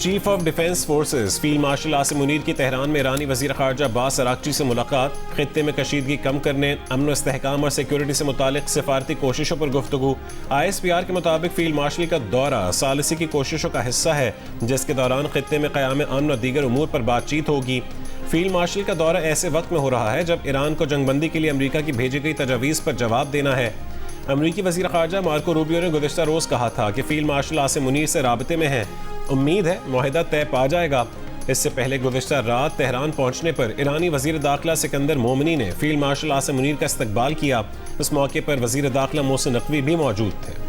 Chief of defence forces field marshal Asim Munir की Tehran में ईरानी वज़ीर ख़ारजा अब्बास अराग़ची से मुलाकात, खित्ते में कशीदगी कम करने, अमन इस्तेहकाम और सिक्योरिटी से मुतालिक सिफारती कोशिशों पर गुफ्तगू। ISPR के मुताबिक फील्ड मार्शल का दौरा सालिसी की कोशिशों का हिस्सा है, जिसके दौरान खित्ते में क़याम अमन और दीगर उमूर पर बातचीत होगी। फील्ड मार्शल का दौरा ऐसे वक्त में हो रहा है जब ईरान को जंगबंदी के लिए अमरीका की भेजी गई तजावीज़ पर जवाब देना है। अमरीकी वज़ीर ख़ारजा मार्को रूबियो ने गुज़िश्ता रोज़ कहा था कि फील्ड मार्शल आसिम मुनीर से राबते में हैं, उम्मीद है मुआहिदा तय पा जाएगा। इससे पहले गुज़िश्ता रात तेहरान पहुंचने पर ईरानी वज़ीर दाखिला सिकंदर मोमनी ने फील्ड मार्शल आसिम मुनीर का इस्तकबाल किया। इस मौके पर वज़ीर दाखिला मोहसिन नकवी भी मौजूद थे।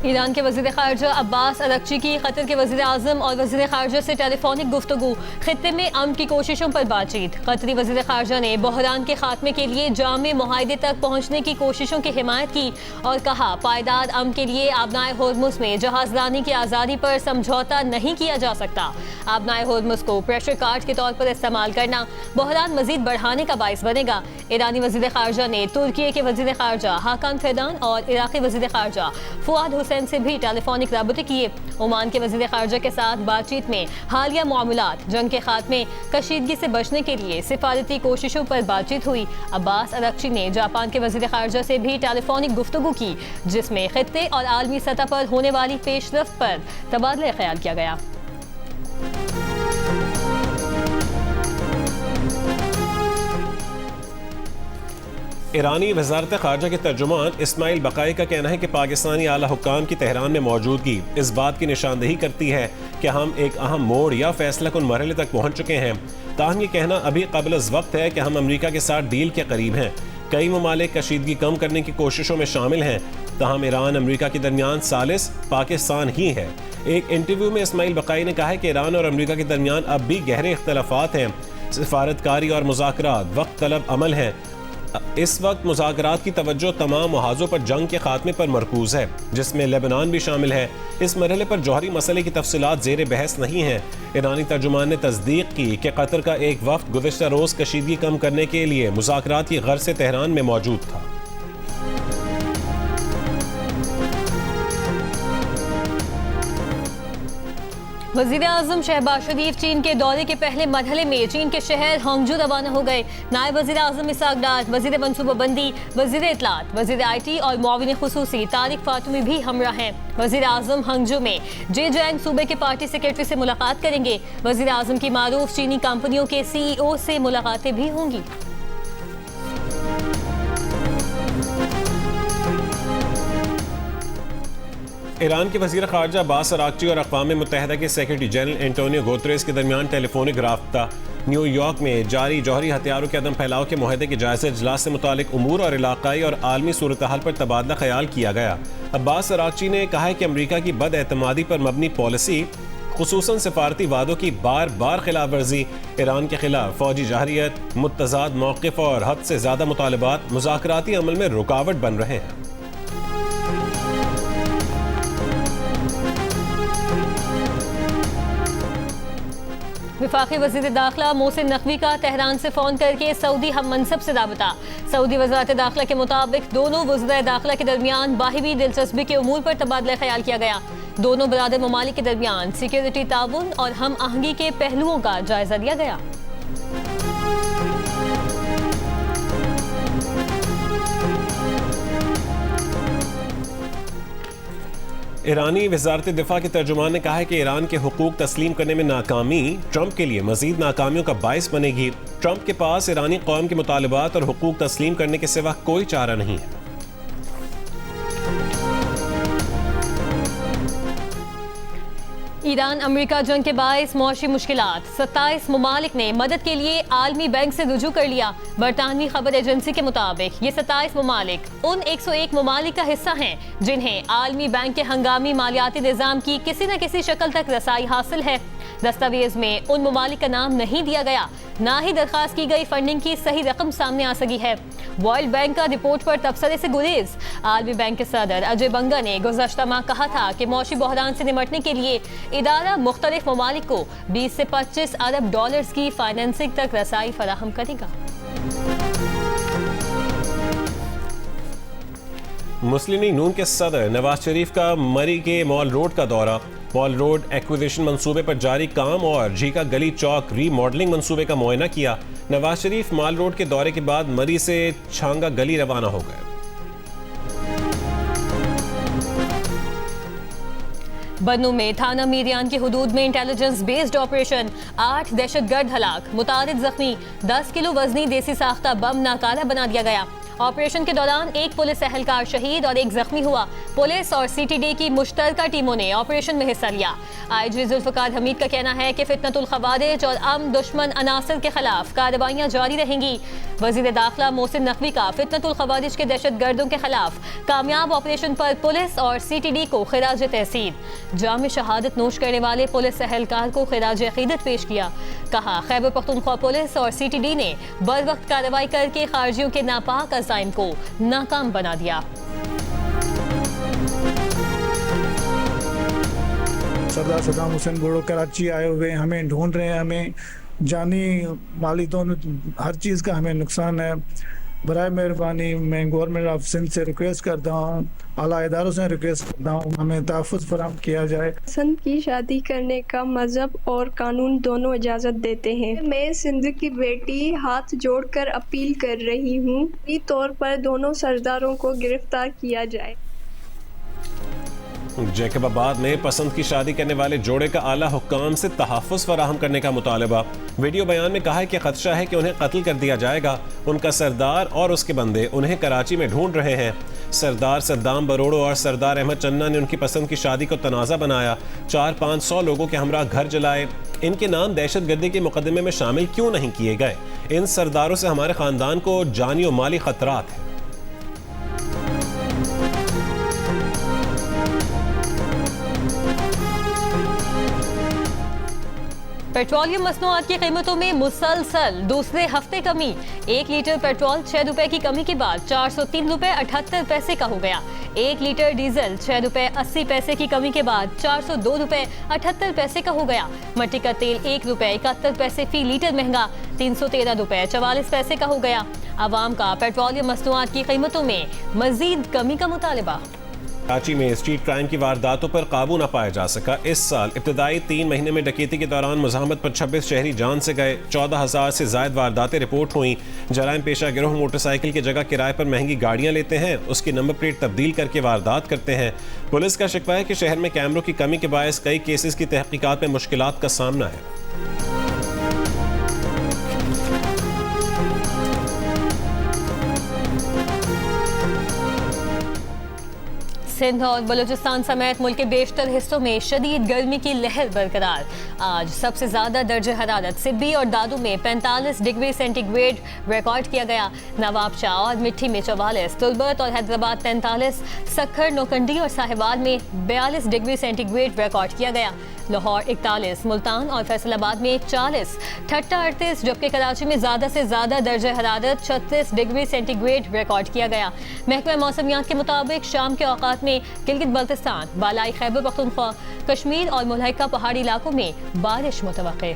ईरान के वज़ीर ख़ारजा अब्बास अराग़ची की कतर के वज़ीर आज़म और वज़ीर ख़ारजा से टेलीफोनिक गुफ्तगू, खित्ते में अमन की कोशिशों पर बातचीत। कतरी वज़ीर ख़ारजा ने बहरान के खात्मे के लिए जामे मुआहदे तक पहुँचने की कोशिशों की हिमायत की और कहा पायदार अमन के लिए आबनाए होर्मुज़ में जहाज़रानी की आज़ादी पर समझौता नहीं किया जा सकता। आबनाए होर्मुज़ को प्रेशर कार्ड के तौर पर इस्तेमाल करना बहरान मज़ीद बढ़ाने का बाइस बनेगा। ईरानी वज़ीर ख़ारजा ने तुर्की के वज़ीर ख़ारजा हाकान फेदान और इराक़ी वज़ीर ख़ारजा फुआद हुसैन से भी टेलीफोनिक राबते किए। ओमान के वज़ीर ख़ारजा के साथ बातचीत में हालिया मामलात, जंग के खात्मे, कशीदगी से बचने के लिए सिफारती कोशिशों पर बातचीत हुई। अब्बास अराग़ची ने जापान के वज़ीर ख़ारजा से भी टेलीफोनिक गुफ्तगू की, जिसमें खित्ते और आलमी सतह पर होने वाली पेशरफ्त पर तबादला ख्याल किया गया। ईरानी वज़ारत ख़ारजा के तर्जुमान इस्माइल बक़ाई का कहना है कि पाकिस्तानी आला हुक्काम की तेहरान में मौजूदगी इस बात की निशानदेही करती है कि हम एक अहम मोड़ या फैसला कुन मरहले तक पहुँच चुके हैं। ताहम ये कहना अभी क़ब्ल वक्त है कि हम अमरीका के साथ डील के करीब हैं। कई ममालिक कशीदगी कम करने की कोशिशों में शामिल हैं, ताहम ईरान अमरीका के दरमियान सालिस पाकिस्तान ही है। एक इंटरव्यू में इस्माइल बक़ाई ने कहा है कि ईरान और अमरीका के दरमियान अब भी गहरे इख्तलाफात हैं। सिफारतकारी और मुज़ाकरात वक्त तलब अमल हैं। इस वक्त मुज़ाकरात की तवज्जो तमाम मुहाज़ों पर जंग के खात्मे पर मरकूज़ है, जिसमें लेबनान भी शामिल है। इस मरहले पर जौहरी मसले की तफसीलात ज़ेर बहस नहीं है। ईरानी तर्जुमान ने तस्दीक की कि कतर का एक वफ़द गुज़िश्ता रोज़ कशीदगी कम करने के लिए मुज़ाकरात की गर्ज से तेहरान में मौजूद था। वज़ीर आज़म शहबाज शरीफ चीन के दौरे के पहले मरहले में चीन के शहर हांगजू रवाना हो गए। नायब वज़ीर आज़म इसाक डार, वज़ीर मनसूबाबंदी, वज़ीर इत्तलात, वज़ीर IT और मुआविन खुसूसी तारिक फातमी भी हमरा हैं। वज़ीर आज़म हांगजू में जेजैंग सूबे के पार्टी सेक्रेटरी से मुलाकात करेंगे। वज़ीर आज़म की मारूफ चीनी कंपनियों के CEO से मुलाकातें भी होंगी। ईरान के वज़ीर ख़ारजा अब्बास अराग़ची और अक़वाम मुत्तहिदा के सेक्रेटरी जनरल एंटोनियो गुतेरेस के दरमियान टेलीफोनिक राब्ता। न्यूयॉर्क में जारी जौहरी हथियारों के अदम फैलाव के मुआहदे के जायज़े इजलास से मुतालिक उमूर और इलाक़ाई और आलमी सूरत हाल पर तबादला ख्याल किया गया। अब्बास अराग़ची ने कहा है कि अमरीका की बदएतमादी पर मबनी पॉलिसी, खुसूसन सिफारती वादों की बार बार खिलाफ वर्जी, ईरान के खिलाफ फौजी जहरियत, मुतज़ाद मौक़िफ़ और हद से ज़्यादा मुतालबात मुज़ाकराती अमल में रुकावट बन रहे हैं। वफाकी वज़ीर दाखिला मोहसिन नकवी का तेहरान से फ़ोन करके सऊदी हम मनसब से राबता। सऊदी वज़ारत दाखिला के मुताबिक दोनों वज़ीर दाखिला के दरमियान बाहिवी दिलचस्पी के उमूर पर तबादला ख्याल किया गया। दोनों बरादर ममालिक के दरमियान सिक्योरिटी ताउन और हम आहंगी के पहलुओं का जायजा लिया गया। ईरानी वज़ारत दिफ़ा के तर्जुमान ने कहा है कि ईरान के हुकूक तस्लीम करने में नाकामी ट्रंप के लिए मज़ीद नाकामियों का बाइस बनेगी। ट्रंप के पास ईरानी कौम के मुतालबात और हुकूक तस्लीम करने के सिवा कोई चारा नहीं है। ईरान अमेरिका जंग के बायस मौशी मुश्किलात, 27 ममालिक ने मदद के लिए आलमी बैंक से रुजू कर लिया। बरतानवी खबर एजेंसी के मुताबिक ये 27 ममालिक उन 101 ममालिक का हिस्सा हैं जिन्हें आलमी बैंक के हंगामी मालियाती निज़ाम की किसी न किसी शक्ल तक रसाई हासिल है। दस्तावेज में उन ममालिक का नाम नहीं दिया गया, ना ही दरखास्त की गई फंडिंग की सही रकम सामने आ सकी है। वर्ल्ड बैंक का रिपोर्ट पर तबसरे से गुरेज। आलमी बैंक के सदर अजय बंगा ने गुज़श्ता माह कहा था कि मौशी बहरान से निमटने के लिए इदारा मुख्तलिफ ममालिक को 20 से 25 अरब डॉलर्स की फाइनेंसिंग तक रसाई फराहम करेगा। मुस्लिम लीग नून के सदर नवाज शरीफ का मरी के मॉल रोड का दौरा। मॉल रोड एक्विजिशन मंसूबे पर जारी काम और झीका गली चौक रीमॉडलिंग मंसूबे का मुआयना किया। नवाज शरीफ मॉल रोड के दौरे के बाद मरी से छांगा गली रवाना हो गए। बन्नू में थाना मीरियान की हुदूद में इंटेलिजेंस बेस्ड ऑपरेशन, 8 दहशतगर्द हलाक, मुतारिद जख्मी, 10 किलो वजनी देसी साख्ता बम नाकारा बना दिया गया। ऑपरेशन के दौरान एक पुलिस एहलकार शहीद और एक जख्मी हुआ। पुलिस और सीटीडी की मुश्तरका टीमों ने ऑपरेशन में हिस्सा लिया। आईजी जुल्फकार हमीद का कहना है कि फितनतुल खवारिज और अमन दुश्मन अनासर के खिलाफ कार्रवाइयां जारी रहेंगी। वजीर दाखिला मोहसिन नकवी का फितनतुल खवारिज के दहशतगर्दों के खिलाफ कामयाब ऑपरेशन पर पुलिस और सीटीडी को खिराज तहसीन। जाम शहादत नोश करने वाले पुलिस एहलकार को खिराज अकीदत पेश किया। कहा, खैबर पख्तूनख्वा पुलिस और सीटीडी ने बर वक्त कार्रवाई करके खारजियों के नापाक अज़ाइम को नाकाम बना दिया। सरदार सद्दाम हुसैन बुर्रो कराची आए हुए हमें ढूंढ रहे हैं। हमें जानी माली दोनों हर चीज़ का हमें नुकसान है। बराए मेहरबानी मैं गवर्नमेंट ऑफ सिंध से रिक्वेस्ट करता हूँ, आला इदारों से रिक्वेस्ट करता हूँ, हमें तहफ़्फ़ुज़ फराहम किया जाए। पसंद की शादी करने का मजहब और कानून दोनों इजाज़त देते हैं। मैं सिंध की बेटी हाथ जोड़कर अपील कर रही हूँ कि तौर पर दोनों सरदारों को गिरफ्तार किया जाए। जैकबाबाद में पसंद की शादी करने वाले जोड़े का आला हुक्काम से तहफ़्फ़ुज़ फराहम करने का मुतालबा। वीडियो बयान में कहा है कि खदशा है कि उन्हें कत्ल कर दिया जाएगा। उनका सरदार और उसके बंदे उन्हें कराची में ढूंढ रहे हैं। सरदार सद्दाम बरोड़ो और सरदार अहमद चन्ना ने उनकी पसंद की शादी को तनाज़ा बनाया। 400-500 लोगों के हमरा घर जलाए। इनके नाम दहशतगर्दी के मुकदमे में शामिल क्यों नहीं किए गए? इन सरदारों से हमारे ख़ानदान को जानी और माली ख़तरात हैं। पेट्रोलियम मसनूआत की कीमतों में मुसलसल दूसरे हफ्ते कमी। 1 लीटर पेट्रोल 6 रुपए की कमी के बाद 403 रुपए 78 पैसे का हो गया। 1 लीटर डीजल 6 रुपए 80 पैसे की कमी के बाद 402 रुपए 78 पैसे का हो गया। मट्टी का तेल 1 रुपए 71 पैसे फी लीटर महंगा 313 रुपए 44 पैसे का हो गया। आवाम का पेट्रोलियम मसनूआत की कीमतों में मजीद कमी का मुतालबा। कराची में स्ट्रीट क्राइम की वारदातों पर काबू न पाया जा सका। इस साल इब्तदाई 3 महीने में डकैती के दौरान मुज़ाहमत पर 26 शहरी जान से गए। 14,000 से ज़ायद वारदातें रिपोर्ट हुई। जराइम पेशा गिरोह मोटरसाइकिल की जगह किराए पर महंगी गाड़ियां लेते हैं, उसकी नंबर प्लेट तब्दील करके वारदात करते हैं। पुलिस का शिकवा है कि शहर में कैमरों की कमी के बायस कई केसेस की तहकीकात में मुश्किलात का सामना है। सिंध और बलूचिस्तान समेत मुल्क के बेशतर हिस्सों में शदीद गर्मी की लहर बरकरार। आज सबसे ज्यादा दर्जे हरारत सिब्बी और दादू में 45 डिग्री सेंटीग्रेड रिकॉर्ड किया गया। नवाबशाह और मिट्टी में 44, तुलबत और हैदराबाद 43, सक्खर, नौकंडी और साहिबाद में 42 डिग्री सेंटीग्रेड रिकॉर्ड किया गया। लाहौर 41, मुल्तान और फैसलाबाद में 40, ठट्टा 38, जबकि कराची में ज़्यादा से ज़्यादा दर्जे हरारत 36 डिग्री सेंटीग्रेड रिकॉर्ड किया गया। महकमा मौसमियात के मुताबिक शाम के औकात में गिलगित बल्तिस्तान, बालाई खैबर पख्तूनख्वा, कश्मीर और मुल्हिका पहाड़ी इलाकों में बारिश मुतवक्के।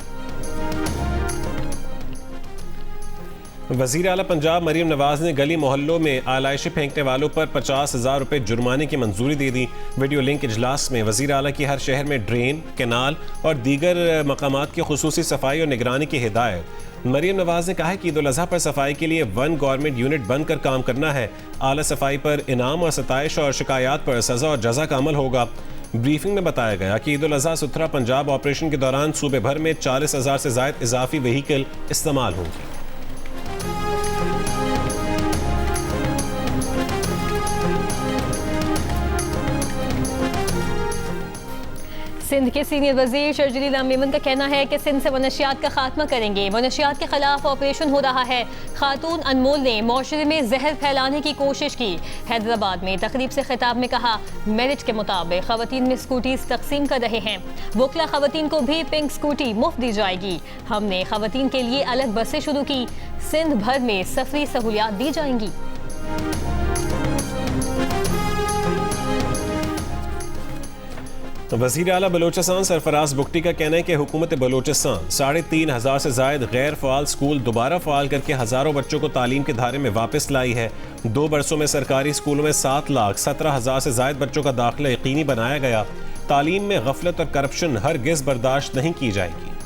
वज़ीर आला पंजाब मरीम नवाज ने गली मोहल्लों में आलाइशें फेंकने वालों पर 50,000 रुपये जुर्माने की मंजूरी दे दी। वीडियो लिंक इजलास में वज़ीर आला की हर शहर में ड्रेन, कैनाल और दीगर मकामात की खुसूसी सफाई और निगरानी की हिदायत। मरीम नवाज ने कहा है कि ईद उल अज़हा पर सफाई के लिए 1 गवर्नमेंट यूनिट बनकर काम करना है। आला सफाई पर इनाम और सताइश और शिकायत पर सज़ा और जज़ा का अमल होगा। ब्रीफिंग में बताया गया कि ईद उल अज़हा सुथरा पंजाब ऑपरेशन के दौरान सूबे भर में 40,000 से ज़ायद इजाफी व्हीकल इस्तेमाल होंगे। सिंध के सीनियर वजीर शर्जील मेमन का कहना है कि सिंध से वनशियात का खात्मा करेंगे। वनशियात के खिलाफ ऑपरेशन हो रहा है। खातून अनमोल ने मुआशरे में जहर फैलाने की कोशिश की। हैदराबाद में तकरीब से खिताब में कहा, मेरिट के मुताबिक खवातीन में स्कूटीज तकसीम कर रहे हैं। वकला खवातीन को भी पिंक स्कूटी मुफ्त दी जाएगी। हमने खवातीन के लिए अलग बसें शुरू की। सिंध भर में सफरी सहूलियात दी जाएंगी। वज़ीर आला बलोचिस्तान सरफराज बुगटी का कहना है कि हुकूमत बलोचिस्तान 3,500 से ज़ायद गैर फ़ाल स्कूल दोबारा फ़ाल करके हज़ारों बच्चों को तालीम के धारे में वापस लाई है। 2 बरसों में सरकारी स्कूलों में 7,17,000 से ज़ायद बच्चों का दाखिला यकीनी बनाया गया। तालीम में गफलत और करप्शन हरगिज़ बर्दाश्त नहीं की जाएगी।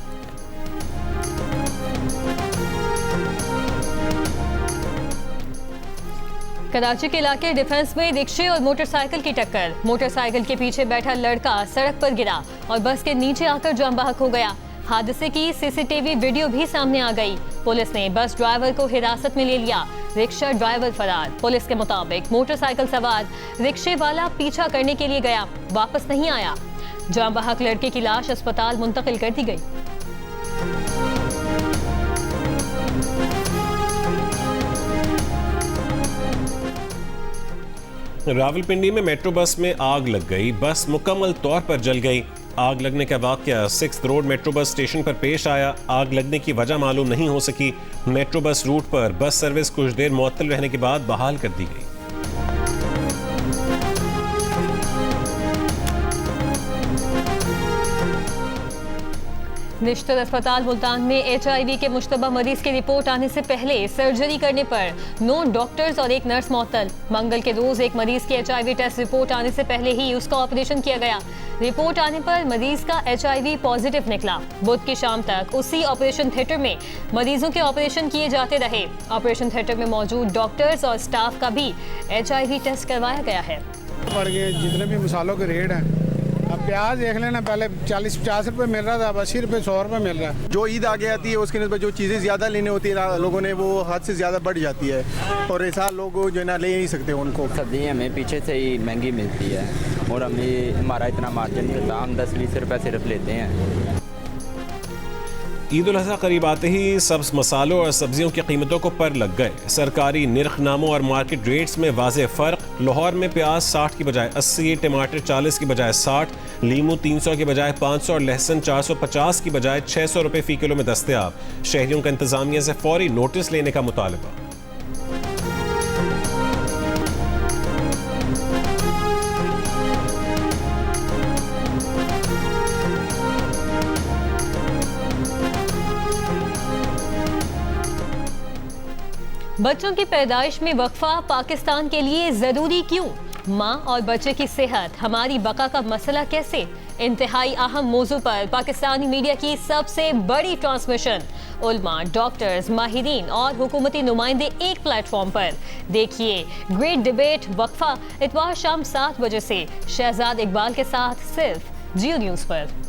कराची के इलाके डिफेंस में रिक्शे और मोटरसाइकिल की टक्कर। मोटरसाइकिल के पीछे बैठा लड़का सड़क पर गिरा और बस के नीचे आकर जाम बहक हो गया। हादसे की सीसीटीवी वीडियो भी सामने आ गई। पुलिस ने बस ड्राइवर को हिरासत में ले लिया। रिक्शा ड्राइवर फरार। पुलिस के मुताबिक मोटरसाइकिल सवार रिक्शे वाला पीछा करने के लिए गया, वापस नहीं आया। जाम बहक लड़के की लाश अस्पताल मुंतकिल कर दी गई। रावलपिंडी में मेट्रो बस में आग लग गई। बस मुकम्मल तौर पर जल गई। आग लगने का वाकया 6th road metro bus station पर पेश आया। आग लगने की वजह मालूम नहीं हो सकी। मेट्रो बस रूट पर बस सर्विस कुछ देर मुअत्तल रहने के बाद बहाल कर दी गई। निश्तर अस्पताल मुल्तान में HIV के मुश्तबा मरीज की रिपोर्ट आने से पहले सर्जरी करने पर 9 डॉक्टर्स और 1 नर्स मुअत्तल। मंगल के रोज एक मरीज की HIV टेस्ट रिपोर्ट आने से पहले ही उसका ऑपरेशन किया गया। रिपोर्ट आने पर मरीज का HIV पॉजिटिव निकला। बुध की शाम तक उसी ऑपरेशन थिएटर में मरीजों के ऑपरेशन किए जाते रहे। ऑपरेशन थिएटर में मौजूद डॉक्टर्स और स्टाफ का भी HIV टेस्ट करवाया गया है। बढ़ गए जितने भी मसालों के रेट हैं। अब प्याज देख लेना, पहले 40-50 रुपये मिल रहा था, अब 80 रुपये 100 रुपये मिल रहा है। जो ईद आगे आती है उसके नस्बत जो चीज़ें ज़्यादा लेनी होती है लोगों ने, वो हद से ज़्यादा बढ़ जाती है और ऐसा लोग जो है ना ले नहीं सकते उनको। सब्ज़ी हमें पीछे से ही महंगी मिलती है और हमारा इतना मार्जिन नहीं होता। हम 10-20 रुपये सिर्फ लेते हैं। ईद उल अज़हा करीब आते ही सब्ज मसालों और सब्जियों की कीमतों को पर लग गए। सरकारी निर्खनामों और मार्केट रेट्स में वाज़ेह फ़र्क। लाहौर में प्याज 60 की बजाय 80, टमाटर 40 की बजाय 60, लीमू 300 की बजाय 500 और लहसुन 450 की बजाय 600 रुपये फ़ी किलो में दस्तयाब। शहरियों का इंतज़ामिया से फौरी नोटिस लेने का मुतालबा। बच्चों की पैदाइश में वक्फा पाकिस्तान के लिए जरूरी क्यों? माँ और बच्चे की सेहत हमारी बका का मसला कैसे? इंतहाई अहम मौजू पर पाकिस्तानी मीडिया की सबसे बड़ी ट्रांसमिशन। उलमा, डॉक्टर्स, माहिरीन और हुकूमती नुमाइंदे एक प्लेटफॉर्म पर। देखिए ग्रेट डिबेट वक्फा इतवार शाम 7 बजे से शहजाद इकबाल के साथ सिर्फ जियो न्यूज़ पर।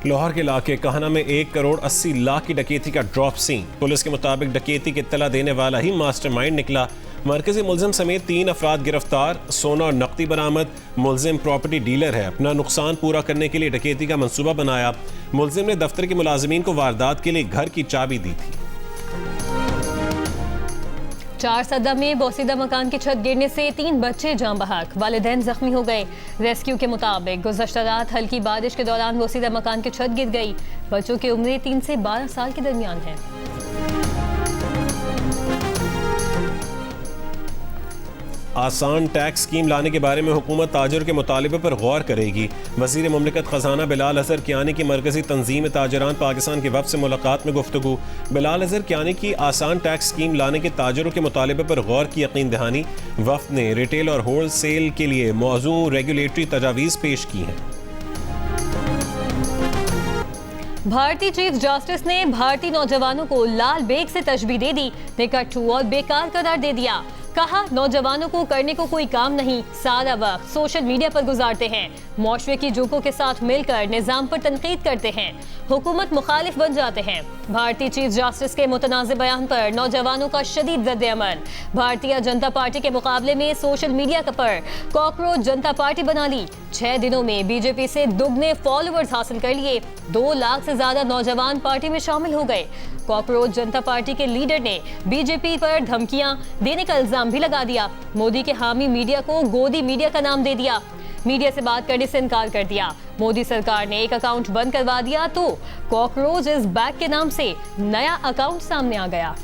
लाहौर के इलाके कहना में 1 करोड़ 80 लाख की डकैती का ड्रॉप सीन। पुलिस के मुताबिक डकैती की इत्तला देने वाला ही मास्टरमाइंड निकला। मरकजी मुलजिम समेत 3 अफराद गिरफ्तार। सोना और नकदी बरामद। मुलजिम प्रॉपर्टी डीलर है। अपना नुकसान पूरा करने के लिए डकैती का मंसूबा बनाया। मुलजिम ने दफ्तर के मुलाजिमीन को वारदात के लिए घर की चाबी दी थी। 4 सदा में बोसीदा मकान की छत गिरने से 3 बच्चे जान बहक। वालिदैन जख्मी हो गए। रेस्क्यू के मुताबिक गुज़श्ता रात हल्की बारिश के दौरान बोसीदा मकान की छत गिर गई। बच्चों की उम्रें 3 से 12 साल के दरमियान है। आसान टैक्स स्कीम लाने के बारे में हुकूमत ताजरों के मुतालिबे पर गौर करेगी। वज़ीर मुमलिकत ख़जाना बिलाल अज़हर कियानी की मरकज़ी तंजीम ताजरान पाकिस्तान के वफ़द से मुलाकात में गुफ्तगू। बिलाल अज़हर कियानी की आसान टैक्स स्कीम लाने के ताजरों के मुतालिबे पर गौर की यकीन दहानी। वफ़द ने रिटेल और होल सेल के लिए मौजू रेगुलेटरी तजावीज़ पेश की हैं। भारतीय चीफ जस्टिस ने भारतीय नौजवानों को लाल बेग से तशबीह दे दी। निकट्ठू और बेकार करार दे दिया। कहा नौजवानों को करने को कोई काम नहीं, सारा वक्त सोशल मीडिया पर गुजारते हैं। मुआशरे की झोंकों के साथ मिलकर निजाम पर तनकीद करते हैं। हुकूमत मुखालिफ बन जाते हैं। भारतीय चीफ जस्टिस के मुतनाज़ बयान पर नौजवानों का शदीद रद्द-ए-अमल। भारतीय जनता पार्टी के मुकाबले में सोशल मीडिया पर कॉकरोच जनता पार्टी बना ली। 6 दिनों में बीजेपी से दुगने फॉलोअर्स हासिल कर लिए। 2 लाख से ज्यादा नौजवान पार्टी में शामिल हो गए। कॉकरोच जनता पार्टी के लीडर ने बीजेपी पर धमकियां देने का इल्जाम भी लगा दिया। मोदी के हामी मीडिया को गोदी मीडिया का नाम दे दिया। मीडिया से बात करने से इनकार कर दिया। मोदी सरकार ने एक अकाउंट बंद करवा दिया तो कॉकरोच इज बैक के नाम से नया अकाउंट सामने आ गया।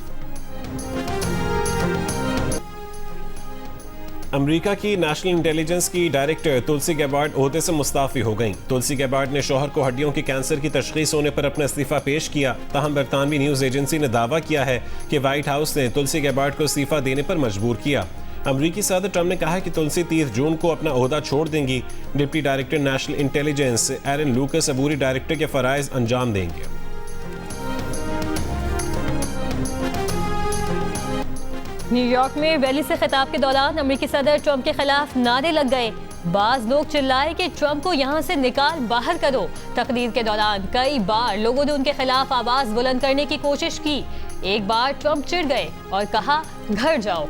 अमेरिका की नेशनल इंटेलिजेंस की डायरेक्टर तुलसी गैबार्ड ओहदे से मुस्ताफी हो गईं। तुलसी गैबार्ड ने शोहर को हड्डियों के कैंसर की तशखीस होने पर अपना इस्तीफा पेश किया। ताहम बरतानवी न्यूज़ एजेंसी ने दावा किया है कि व्हाइट हाउस ने तुलसी गैबार्ड को इस्तीफा देने पर मजबूर किया। अमरीकी सदर ट्रंप ने कहा कि तुलसी 30 जून को अपना ओहदा छोड़ देंगी। डिप्टी डायरेक्टर नेशनल इंटेलिजेंस एरन लूकस अबूरी डायरेक्टर के फराइज अंजाम देंगे। न्यूयॉर्क में रैली से खिताब के दौरान अमेरिकी सदर ट्रंप के खिलाफ नारे लग गए। बाज लोग चिल्लाए कि ट्रंप को यहां से निकाल बाहर करो। तकरीर के दौरान कई बार लोगों ने उनके खिलाफ आवाज बुलंद करने की कोशिश की। एक बार ट्रंप चिढ़ गए और कहा, घर जाओ।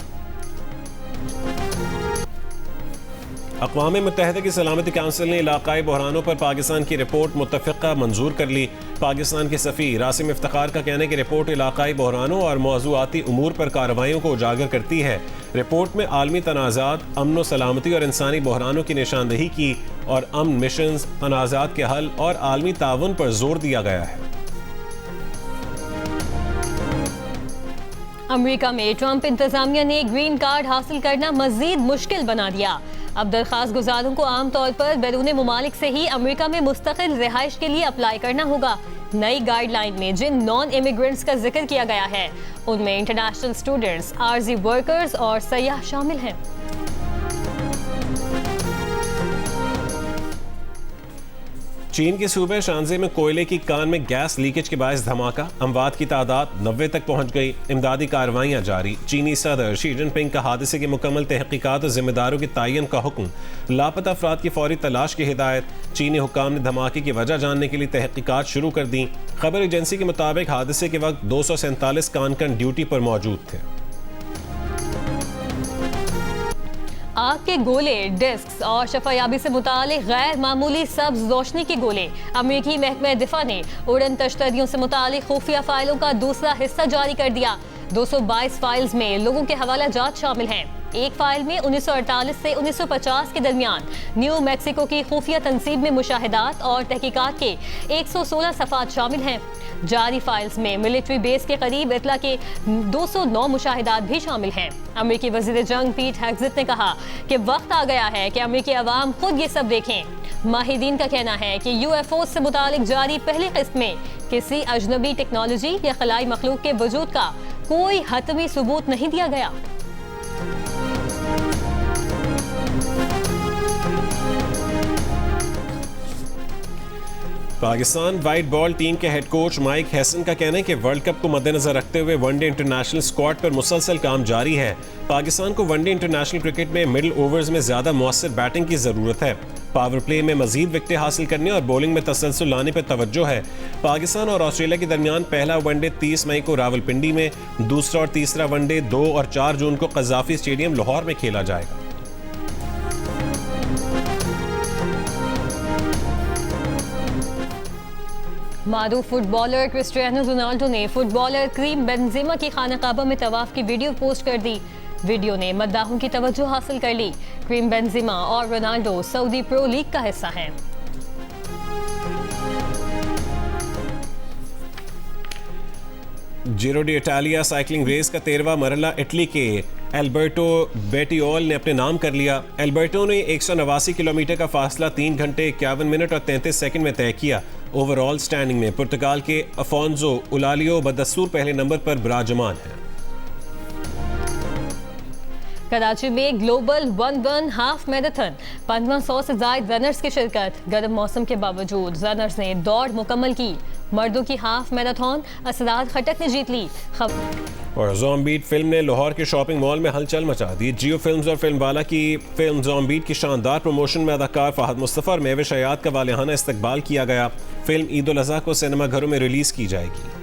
अक़वाम मुत्तहिदा की सलामती काउंसिल ने इलाकाई बहरानों पर पाकिस्तान की रिपोर्ट मुत्तफ़िक़ा मंजूर कर ली। पाकिस्तान के सफ़ीर रासिम इफ्तिखार का कहना है कि रिपोर्ट इलाकाई बहरानों और मौज़ूआती उमूर पर कार्रवाइयों को उजागर करती है। रिपोर्ट में आलमी तनाज़ात, अमन व सलामती और इंसानी बहरानों की निशानदही की और अमन मिशन, तनाज़ात के हल और आलमी ताउन पर जोर दिया गया है। अमेरिका में ट्रंप इंतजामिया ने ग्रीन कार्ड हासिल करना मजीद मुश्किल बना दिया। अब दरख्वास्त गुजारों को आमतौर पर बैरून मुमालिक से ही अमेरिका में मुस्तकिल रिहाइश के लिए अप्लाई करना होगा। नई गाइडलाइन में जिन नॉन इमिग्रेंट्स का जिक्र किया गया है उनमें इंटरनेशनल स्टूडेंट्स, आरजी वर्कर्स और सयाह शामिल हैं। चीन के सूबे शांजे में कोयले की कान में गैस लीकेज के बायस धमाका, अमवात की तादाद 90 तक पहुंच गई। इमदादी कार्रवाइयां जारी। चीनी सदर शी जिनपिंग का हादसे की मुकम्मल तहकीकात और जिम्मेदारों के तयन का हुक्म। लापता अफराद की फौरी तलाश की हिदायत। चीनी हुक्काम ने धमाके की वजह जानने के लिए तहकीकात शुरू कर दी। खबर एजेंसी के मुताबिक हादसे के वक्त 247 कानकन ड्यूटी पर मौजूद थे। आग के गोले, डिस्क और शफायाबी से मुतालिक गैर मामूली सब्ज रोशनी के गोले। अमेरिकी महकमा दिफा ने उड़न तश्तरियों से मुतालिक खुफिया फाइलों का दूसरा हिस्सा जारी कर दिया। 222 फाइल्स में लोगों के हवाला जात शामिल हैं। एक फाइल में 1948 से 1950 के दरमियान न्यू मैक्सिको की खुफिया तनसीब में मुशाहिदात और तहकीकात के 116 सफ़ात शामिल हैं। जारी फाइल्स में मिलिट्री बेस के करीब इतला के 209 मुशाहिदात भी शामिल हैं। अमेरिकी वज़ीर जंग पीट हेग्सेथ ने कहा कि वक्त आ गया है कि अमेरिकी अवाम खुद ये सब देखें। माहिदीन का कहना है कि UFO से मुतालिक जारी पहली किस्त में किसी अजनबी टेक्नोलॉजी या खलाई मखलूक के वजूद का कोई हतमी सबूत नहीं दिया गया। पाकिस्तान वाइट बॉल टीम के हेड कोच माइक हैसन का कहना है कि वर्ल्ड कप को मद्देनजर रखते हुए वनडे इंटरनेशनल स्क्वाड पर मुसलसल काम जारी है। पाकिस्तान को वनडे इंटरनेशनल क्रिकेट में मिडिल ओवर्स में ज्यादा मौसर बैटिंग की जरूरत है। पावर प्ले में मजीद विकेटें हासिल करने और बॉलिंग में तसलसल लाने पर तवज्जो है। पाकिस्तान और ऑस्ट्रेलिया के दरमियान पहला वनडे 30 मई को रावलपिंडी में, दूसरा और तीसरा वनडे 2 और 4 जून को कज़ाफी स्टेडियम लाहौर में खेला जाएगा। मारूफ फुटबॉलर क्रिस्टियानो रोनाल्डो ने फुटबॉलर करीम बेंजेमा की खानाकाबा में तवाफ की वीडियो पोस्ट कर दी। वीडियो ने मद्दाहों की तवज्जो हासिल कर ली। करीम बेंजेमा और रोनाल्डो सऊदी प्रो लीग का हिस्सा हैं। Giro d Italia cycling race का 13वां मरहला इटली के एल्बर्टो बेटियोल ने अपने नाम कर लिया। एल्बर्टो ने 189 किलोमीटर का फासला 3 घंटे 51 मिनट और 33 सेकंड में तय किया। ओवरऑल स्टैंडिंग में पुर्तगाल के अफोंसो उलालियो बदस्तूर पहले नंबर पर विराजमान है। कराची में ग्लोबल 1-1 हाफ मैराथन, 1500 से ज्यादा रनर्स की शिरकत। गर्म मौसम के बावजूद रनर्स ने दौड़ मुकम्मल की। मर्दों की हाफ मैराथन असरार खटक ने जीत ली। और ज़ॉम्बीट फिल्म ने लाहौर के शॉपिंग मॉल में हलचल मचा दी। जियो फिल्म्स और फिल्मवाला की फिल्म ज़ॉम्बीट की शानदार प्रमोशन में अदाकार फहद मुस्तफ़ा और महविश हयात का वालिहाना इस्तकबाल किया गया। फिल्म ईद उल अज़हा को सिनेमा घरों में रिलीज की जाएगी।